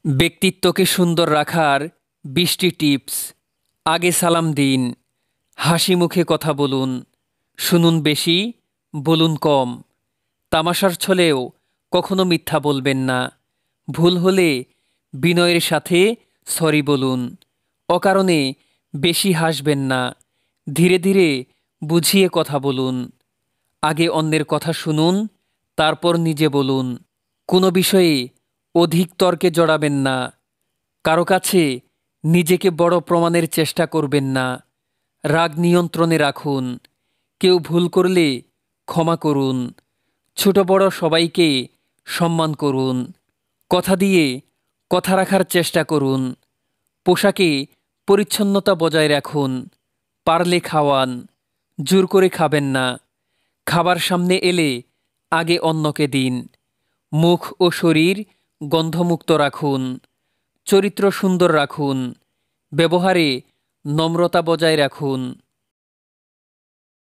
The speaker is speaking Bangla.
ব্যক্তিত্বকে সুন্দর রাখার ২০টি টিপস। আগে সালাম দিন। হাসি মুখে কথা বলুন। শুনুন বেশি, বলুন কম। তামাশার ছলেও কখনো মিথ্যা বলবেন না। ভুল হলে বিনয়ের সাথে সরি বলুন। অকারণে বেশি হাসবেন না। ধীরে ধীরে বুঝিয়ে কথা বলুন। আগে অন্যের কথা শুনুন, তারপর নিজে বলুন। কোনো বিষয়ে অধিক তর্কে জড়াবেন না। কারো কাছে নিজেকে বড় প্রমাণের চেষ্টা করবেন না। রাগ নিয়ন্ত্রণে রাখুন। কেউ ভুল করলে ক্ষমা করুন। ছোট বড় সবাইকে সম্মান করুন। কথা দিয়ে কথা রাখার চেষ্টা করুন। পোশাকে পরিচ্ছন্নতা বজায় রাখুন। পারলে খাওয়ান, জোর করে খাবেন না। খাবার সামনে এলে আগে অন্যকে দিন। মুখ ও শরীর গন্ধমুক্ত রাখুন। চরিত্র সুন্দর রাখুন। ব্যবহারে নম্রতা বজায় রাখুন।